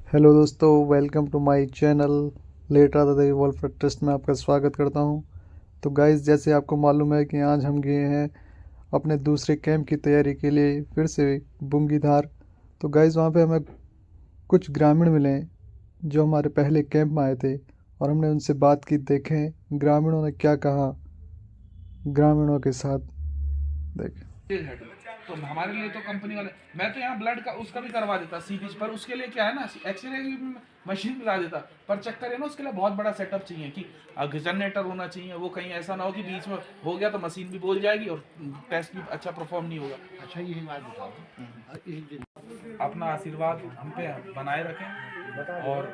Hello दोस्तों, welcome to my channel late Radha Devi Welfare Trust में आपका स्वागत करता हूं। तो गाइस, जैसे आपको मालूम है कि आज हम गए हैं अपने दूसरे कैंप की तैयारी के लिए फिर से बुंगीधार। तो गाइस, वहां पे हमें कुछ ग्रामीण मिले जो हमारे पहले कैंप में आए थे और हमने उनसे बात की। देखें ग्रामीणों ने क्या कहा, ग्रामीणों के साथ देखें। तो हमारे लिए तो कंपनी वाले, मैं तो यहाँ ब्लड का उसका भी करवा देता सीरीज पर। उसके लिए क्या है ना, एक्सरे मशीन ला देता, पर चक्कर है ना उसके लिए बहुत बड़ा सेटअप चाहिए कि जनरेटर होना चाहिए। वो कहीं ऐसा ना हो कि बीच में हो गया तो मशीन भी बोल जाएगी और टेस्ट भी अच्छा परफॉर्म नहीं होगा। अच्छा, यही बात बताओ, अपना आशीर्वाद हम पे बनाए रखें। और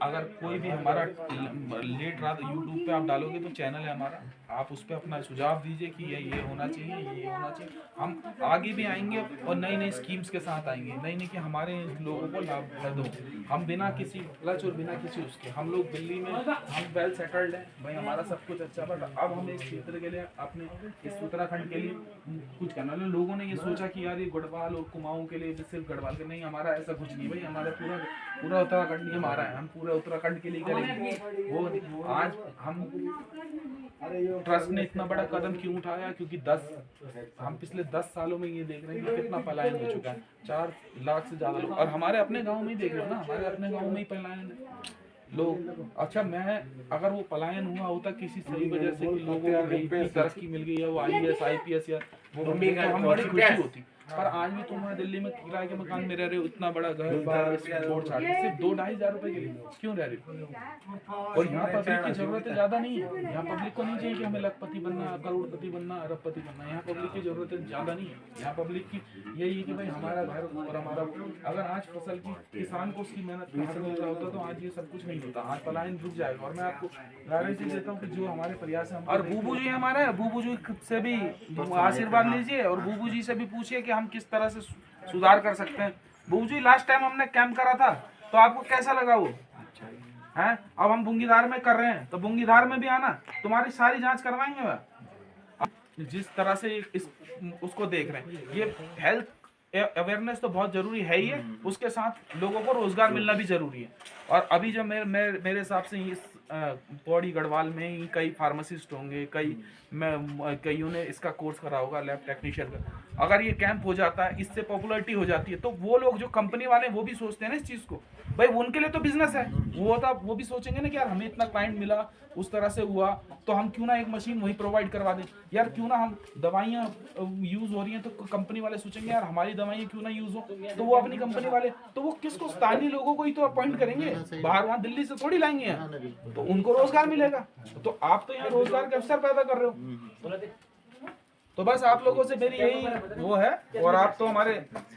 अगर कोई भी हमारा लेट रात यूट्यूब पे आप डालोगे तो चैनल है हमारा, आप उस पर अपना सुझाव दीजिए कि ये होना चाहिए, ये होना चाहिए। हम आगे भी आएंगे और नई नई स्कीम्स के साथ आएंगे, नई नई कि हमारे लोगों को लाभ दो। हम बिना किसी लच और बिना किसी उसके, हम लोग दिल्ली में हम वेल सेटल्ड हैं भाई, हमारा सब कुछ अच्छा। बट अब हमें इस क्षेत्र के लिए, अपने इस उत्तराखंड के लिए कुछ करना। लोगों ने ये सोचा कि यार ये गढ़वाल और कुमाऊं के लिए, सिर्फ गढ़वाल के नहीं, हमारा ऐसा कुछ नहीं भाई। हमारा पूरा उत्तराखंड ही हमारा है, हम पूरे उत्तराखंड के लिए करेंगे। वो आज हम ट्रस्ट ने इतना बड़ा कदम क्यों उठाया, क्योंकि हम पिछले 10 सालों में ये देख रहे हैं कि कितना पलायन हो चुका है। 4 लाख से ज्यादा लोग, और हमारे अपने गांव में ही देख रहे हो ना, हमारे अपने गांव में ही पलायन लोग। अच्छा, मैं अगर वो पलायन हुआ होता किसी सही वजह से कि लोगों को तरक्की मिल गई है, वो IAS IPS या वो, तो हम बड़ी खुशी होती। पर आज भी तुम दिल्ली में किराए के मकान में रह रहे हो, इतना बड़ा घर बार छोड़ छाड़ के सिर्फ 2-2.5 हजार रुपए के लिए क्यों रह रहे हो? और यहाँ पब्लिक की जरूरत ज्यादा नहीं है। यहाँ पब्लिक को नहीं चाहिए कि हमें लखपति बनना, करोड़पति बनना, अरबपति बनना। यहाँ पब्लिक की जरूरत ज्यादा नहीं है। यहाँ पब्लिक की यही है कि भाई हमारा घर और हमारा, अगर आज फसल की किसान को उसकी मेहनत का हक मिल रहा होता तो आज ये सब कुछ नहीं होता। आज पलायन रुक जाएगा। और मैं आपको गारंटी देता हूँ कि जो हमारे प्रयास है, और बूबू जी हमारे, बूबू जी से भी आशीर्वाद लीजिए और बूबू जी से भी पूछिए कि हम किस तरह से सुधार कर सकते हैं। बूबू जी, लास्ट टाइम हमने कैंप करा था तो आपको कैसा लगा वो है? अब हम बुंगीधार में कर रहे हैं तो बुंगीधार में भी आना, तुम्हारी सारी जांच करवाएंगे। वह जिस तरह से उसको देख रहे हैं, ये हेल्थ अवेयरनेस तो बहुत जरूरी है ही है, उसके साथ लोगों को रोजगार मिलना भी जरूरी है। और अभी जो मेरे हिसाब से इस पौड़ी गढ़वाल में ही कई फार्मासिस्ट होंगे, कईयों ने इसका कोर्स करा होगा लैब टेक्नीशियन का। अगर ये कैंप हो जाता है, इससे पॉपुलैरिटी हो जाती है, तो वो लोग जो कंपनी वाले वो भी सोचते हैं ना इस चीज़ को, भाई उनके लिए तो बिजनेस है। वो भी सोचेंगे ना कि यार हमें इतना क्लाइंट मिला, उस तरह से हुआ, तो हम क्यों ना एक मशीन वही प्रोवाइड करवा दें। यार क्यों ना, हम दवाइयाँ यूज़ हो रही हैं तो कंपनी वाले सोचेंगे यार हमारी दवाइयाँ क्यों ना यूज़ हो, तो वो अपनी कंपनी वाले, तो वो किसको, स्थानीय लोगों को ही तो अपॉइंट करेंगे, बाहर वहाँ दिल्ली से थोड़ी लाएंगे, तो उनको रोजगार मिलेगा। तो आप तो यहाँ रोजगार के अवसर पैदा कर रहे हो। तो बस आप लोगों से मेरी यही वो है, और आप तो हमारे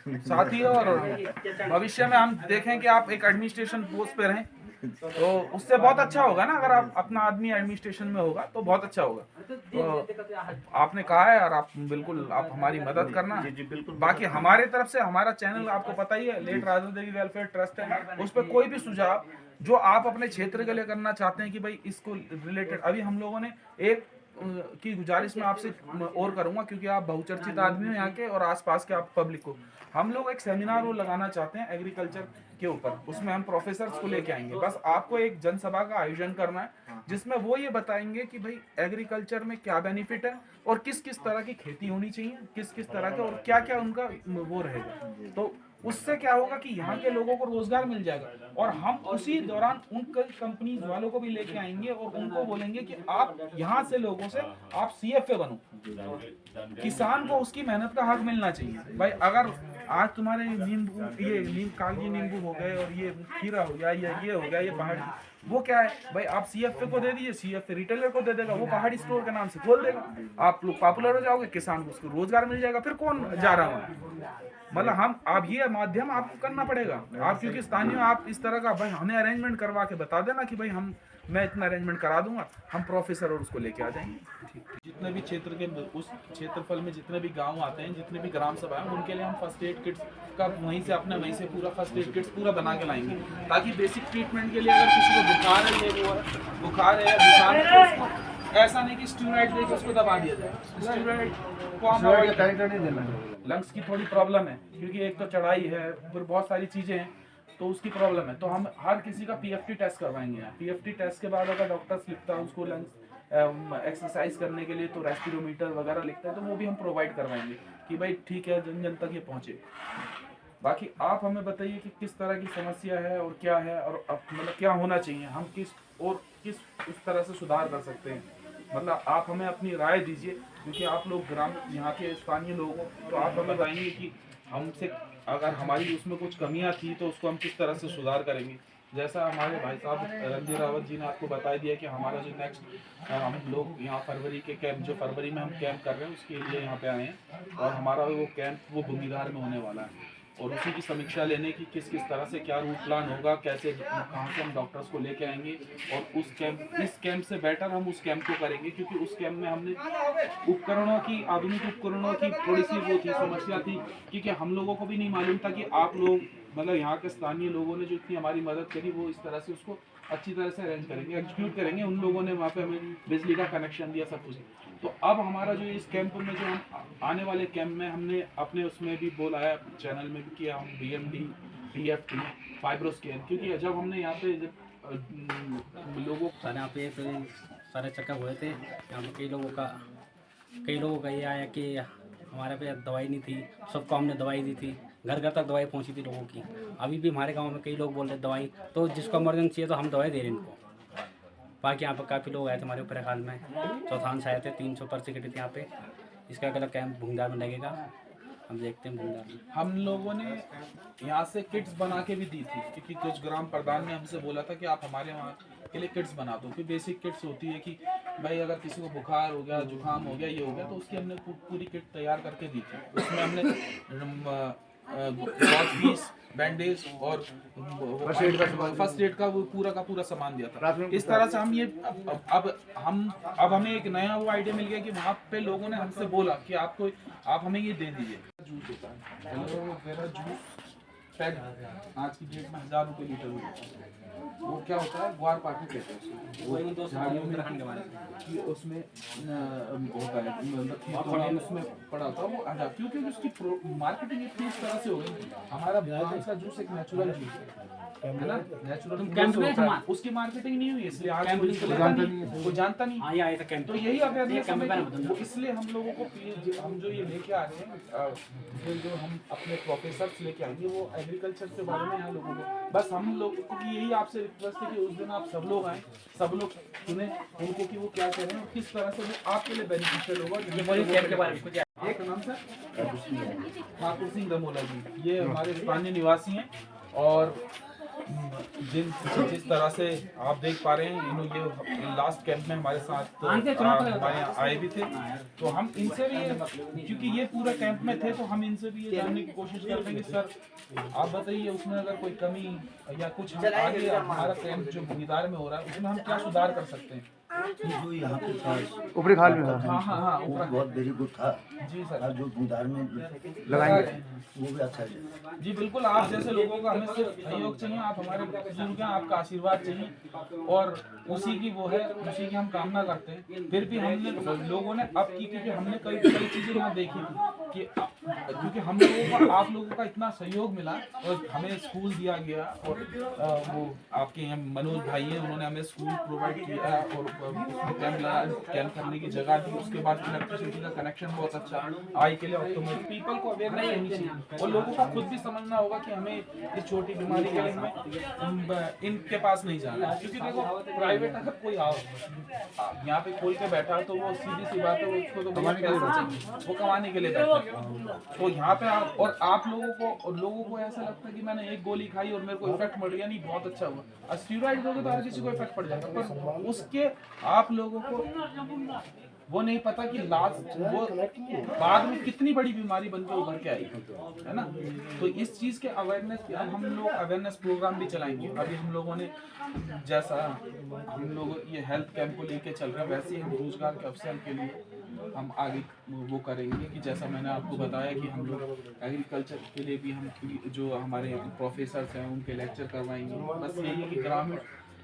साथी हो, और भविष्य में हम देखें कि आप एक एडमिनिस्ट्रेशन पोस्ट पे रहें, तो उससे बहुत अच्छा होगा ना। अगर आप अपना आदमी एडमिनिस्ट्रेशन में होगा तो बहुत अच्छा होगा। तो आपने कहा है, और आप बिल्कुल आप हमारी मदद करना। बाकी हमारे तरफ से हमारा चैनल आपको पता ही है, late Radha Devi Welfare trust है। उस पर कोई भी सुझाव जो आप अपने क्षेत्र के लिए करना चाहते हैं कि भाई इसको रिलेटेड, अभी हम लोगों ने एक की गुजारिश में आपसे और करूंगा, क्योंकि आप बहुचर्चित आदमी हो यहाँ के और आसपास के आप पब्लिक को, हम लोग एक सेमिनार वो लगाना चाहते हैं एग्रीकल्चर के ऊपर। उसमें हम प्रोफेसर्स को लेके आएंगे। बस आपको एक जनसभा का आयोजन करना है जिसमें वो ये बताएंगे कि भाई एग्रीकल्चर में क्या बेनिफिट है और किस किस तरह की खेती होनी चाहिए, किस किस तरह का, और क्या क्या उनका वो रहेगा। तो उससे क्या होगा कि यहाँ के लोगों को रोजगार मिल जाएगा। और हम उसी दौरान उन कंपनी वालों को भी लेके आएंगे और उनको बोलेंगे कि आप यहाँ से लोगों से आप CFA बनो। किसान को उसकी मेहनत का हक मिलना चाहिए भाई। अगर आज तुम्हारे कागजी नींबू हो गए और ये खीरा हो गया, ये हो गया, ये पहाड़ी, वो क्या है भाई, आप CFA को दे दीजिए, CFA रिटेलर को दे देगा, वो पहाड़ी स्टोर के नाम से खोल देगा, आप लोग पॉपुलर हो जाओगे, किसान को उसको रोजगार मिल जाएगा। फिर कौन जा रहा है? मतलब हम, आप ये माध्यम आपको करना पड़ेगा। आप क्योंकि स्थानीय, आप इस तरह का भाई हमें अरेंजमेंट करवा के बता देना कि भाई मैं इतना अरेंजमेंट करा दूंगा, हम प्रोफेसर और उसको लेके आ जाएंगे। जितने भी क्षेत्र के, उस क्षेत्रफल में जितने भी गांव आते हैं, जितने भी ग्राम सभा हैं, उनके लिए हम फर्स्ट एड किट्स का वहीं से पूरा फर्स्ट एड किट्स पूरा बना के लाएंगे, ताकि बेसिक ट्रीटमेंट के लिए अगर किसी को बुखार है या जुकाम है, तो उसको ऐसा नहीं कि स्टीरॉइड देकर उसको दबा दिया जाए। स्टीरॉइड को हम, लंग्स की थोड़ी प्रॉब्लम है क्योंकि एक तो चढ़ाई है, फिर बहुत सारी चीजें हैं, तो उसकी प्रॉब्लम है, तो हम हर किसी का पीएफटी टेस्ट करवाएंगे। पीएफटी टेस्ट के बाद अगर डॉक्टर्स लिखता है उसको लंग्स एक्सरसाइज करने के लिए तो रेस्पिरोमीटर वगैरह लिखता है, तो वो भी हम प्रोवाइड करवाएंगे कि भाई ठीक है, जन जन तक ये पहुँचे। बाकी आप हमें बताइए कि किस तरह की समस्या है और क्या है, और मतलब क्या होना चाहिए, हम किस उस तरह से सुधार कर सकते हैं। मतलब आप हमें अपनी राय दीजिए, क्योंकि आप लोग ग्राम यहाँ के स्थानीय लोग हो, तो आप हमें बताएंगे कि हमसे अगर हमारी उसमें कुछ कमियां थी तो उसको हम किस तरह से सुधार करेंगे। जैसा हमारे भाई साहब रणधीर रावत जी ने आपको बता दिया कि हमारा जो नेक्स्ट हम लोग यहाँ फरवरी के कैंप, जो फरवरी में हम कैंप कर रहे हैं उसके लिए यहाँ पे आए हैं, और हमारा वो कैंप वो भूमिधार में होने वाला है, और उसी की समीक्षा लेने की किस तरह से क्या रूट प्लान होगा, कैसे कहाँ से हम डॉक्टर्स को लेके आएंगे, और इस कैंप से बेटर हम उस कैंप को करेंगे, क्योंकि उस कैंप में हमने उपकरणों की, आधुनिक उपकरणों की थोड़ी सी वो थी, समस्या थी, क्योंकि हम लोगों को भी नहीं मालूम था कि आप लोग मतलब यहाँ के स्थानीय लोगों ने जो इतनी हमारी मदद करी वो इस तरह से उसको अच्छी तरह से अरेंज करेंगे, एग्जीक्यूट करेंगे। उन लोगों ने वहाँ पे हमें बिजली का कनेक्शन दिया, सब कुछ। तो अब हमारा जो इस कैंप में जो हम आने वाले कैंप में हमने अपने उसमें भी बोला है, चैनल में भी किया, हम बीएमडी, पीएफटी, फाइब्रोस्कैन, क्योंकि जब हमने यहाँ पे जब लोगों सारे यहाँ पे सारे चेकअप हुए थे। यहाँ पे कई लोगों का ये आया कि हमारे पे दवाई नहीं थी, सबको हमने दवाई दी थी, घर घर तक दवाई पहुंची थी लोगों की। अभी भी हमारे गांव में कई लोग बोल रहे दवाई, तो जिसको इमरजेंसी है तो हम दवाई दे रहे हैं इनको। बाकी यहाँ पर काफ़ी लोग आए थे हमारे ऊपर हाल में, चौथान से आए थे, 300 पर्ची कटी थी यहाँ पे। इसका अगला कैंप भूंगदार में लगेगा, हम देखते हैं भूंगदार में। हम लोगों ने यहाँ से किट्स बना के भी दी थी, क्योंकि कुछ ग्राम प्रधान ने हमसे बोला था कि आप हमारे वहाँ के लिए किट्स बना दो, कि बेसिक किट्स होती है कि भाई अगर किसी को बुखार हो गया, जुकाम हो गया, ये हो गया, तो उसकी हमने पूरी किट तैयार करके दी थी। उसमें हमने पीस, बैंडेज और फर्स्ट एड का वो पूरा सामान दिया था। इस तरह से हम ये अब हमें एक नया वो आइडिया मिल गया कि वहाँ पे लोगों ने हमसे बोला कि आप हमें ये दे दीजिए। जूस होता है, एलोवेरा जूस पैक आज की डेट में 1000 रुपये लीटर होता है। वो क्या होता है, ग्वार पार्टी कहते हैं वो, झाड़ियों में कि उसमें होता है, मतलब उसमें पड़ा होता है वो आजा, क्योंकि उसकी मार्केटिंग इतनी इस तरह से हो गई। हमारा ब्रांच का जूस एक नेचुरल जूस है ना, नेचुरल, उसकी मार्केटिंग नहीं हुई, इसलिए आज कोई जानता नहीं। तो यही अवेयरनेस, इसलिए हम लोगों को हम जो ये लेके आ रहे हैं, जो हम अपने प्रोफेसर्स लेके आएंगे वो एग्रीकल्चर के बारे में यहाँ लोगों को, बस हम लोगों को यही आपसे रिक्वेस्ट है कि उस दिन आप सब लोग आए, सब लोग सुने उनको कि वो क्या कह रहे हैं, किस तरह से वो आपके लिए बेनिफिशियल होगा। एक नाम सर ठाकुर सिंह दमोला जी, ये हमारे स्थानीय निवासी हैं, और जिस तरह से आप देख पा रहे हैं, ये लास्ट कैंप में हमारे साथ हमारे यहाँ आए भी थे, तो हम इनसे भी, क्योंकि ये पूरा कैंप में थे, तो हम इनसे भी ये जानने की कोशिश करते हैं कि सर आप बताइए उसमें अगर कोई कमी या कुछ हम आगे हमारा कैंप जो भूमिधार में हो रहा है उसमें हम क्या सुधार कर सकते हैं। जो यहाँ पे था ऊपरी खाल में था, हाँ वो बहुत वेरी गुड था जी सर, और जो भूदार में लगाएंगे वो भी अच्छा है जी बिल्कुल। आप जैसे लोगों का हमें सिर्फ सहयोग चाहिए, आप हमारे बुजुर्ग हैं, आपका आशीर्वाद चाहिए, और उसी की वो है, उसी की हम कामना करते हैं। फिर भी हमने लोगों ने अब की, क्योंकि हमने कई चीजें यहाँ देखी थी कि क्योंकि हम लोगों का, आप लोगों का इतना सहयोग मिला, और हमें स्कूल दिया गया, और वो आपके यहाँ मनोज भाई हैं, उन्होंने हमें स्कूल प्रोवाइड किया, और कैंप करने की जगह दी, उसके बाद इलेक्ट्रिसिटी का कनेक्शन बहुत अच्छा आई के लिए ऑटोमेटिक। पीपल को अवेयरनेस होनी चाहिए, और लोगों को खुद भी समझना होगा कि हमें इस छोटी बीमारी के लिए हमें इनके पास नहीं जाना है, क्योंकि देखो प्राइवेट अगर कोई आओ यहाँ पे खोल के बैठा है तो वो सीधी सी बात है, उसको तो पैसे चाहिए, वो कमाने के लिए बैठा है। तो यहाँ पे और आप लोगों को ऐसा लगता है कि मैंने एक गोली खाई और मेरे को इफेक्ट पड़ गया, नहीं बहुत अच्छा हुआ, और स्टीरॉइड दोगे तो हर किसी को इफेक्ट पड़ जाएगा, पर उसके आप लोगों को वो नहीं पता कि लास्ट वो बाद में कितनी बड़ी बीमारी बनकर उभर के आई है ना। तो इस चीज के अवेयरनेस, अब हम लोग अवेयरनेस प्रोग्राम भी चलाएंगे। अभी हम लोगों ने जैसा हम लोग ये हेल्थ कैंप को लेके चल रहे हैं, वैसे ही हम रोजगार के अवसर के लिए हम आगे वो करेंगे कि जैसा मैंने आपको बताया कि हम लोग एग्रीकल्चर के लिए भी हम जो हमारे प्रोफेसर्स हैं उनके लेक्चर करवाएंगे। बस यही है कि ग्रामीण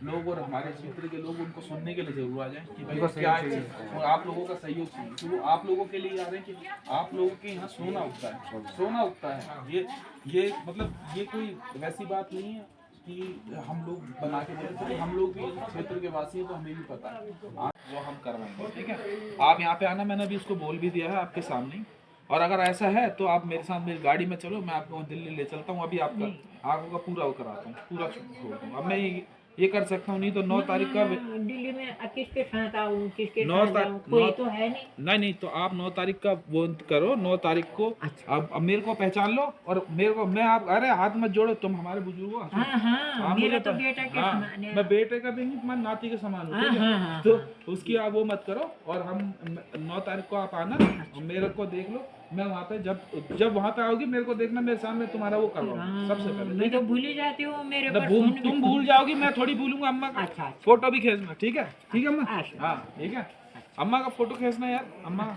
लोग और हमारे क्षेत्र के लोग उनको सुनने के लिए जरूर आ जाएं कि भाई क्या है, और आप लोगों का सहयोग चाहिए। तो वो आप लोगों के लिए आ रहे हैं कि आप लोगों के यहाँ सोना उगता है, सोना उगता है। ये मतलब ये कोई वैसी बात नहीं है कि हम लोग बना के बोलते हैं, हम लोग भी इस क्षेत्र के वासी हैं तो हमें भी पता है। वो हम करवाएंगे, ठीक है। आप यहाँ पे आना, मैंने अभी उसको बोल भी दिया है आपके सामने ही। और अगर ऐसा है तो आप मेरे साथ मेरी गाड़ी में चलो, मैं आपको दिल्ली ले चलता हूँ। अभी आपका आंखों का पूरा वो कराता हूँ, पूरा छोड़ दूँ। अब मैं ये कर सकता हूँ, नहीं तो 9 तारीख का दिल्ली में किसके साथ आऊँ, किसके 9 साथ जाऊँ, कोई तो है नहीं। नहीं तो आप 9 तारीख का वो करो, 9 तारीख को अब मेरे को पहचान लो। और मेरे को मैं आप अरे हाथ मत जोड़ो, तुम हमारे बुजुर्ग हो। हाँ हाँ, आप मेरा मुझे तो बेटा के हाँ, समान है। मैं बेटे का भी नहीं, तुम्हारे नाती के समान हूँ, हाँ, ठीक है? हाँ, हाँ, तो उसकी आप वो मत करो। और हम 9 तारीख को आप आना और मेरे को देख लो। मैं वहाँ पे जब वहाँ पे आओगी मेरे को देखना, मेरे सामने तुम्हारा वो करवाऊंगा सबसे पहले। मैं तो भूल ही जाती हूँ, मेरे पर तुम भूल जाओगी, मैं थोड़ी भूलूंगा। अम्मा का अच्छा, अच्छा। फोटो भी खींचना, ठीक है? ठीक है अम्मा? अच्छा। हाँ ठीक है। अम्मा का फोटो खींचना यार, अम्मा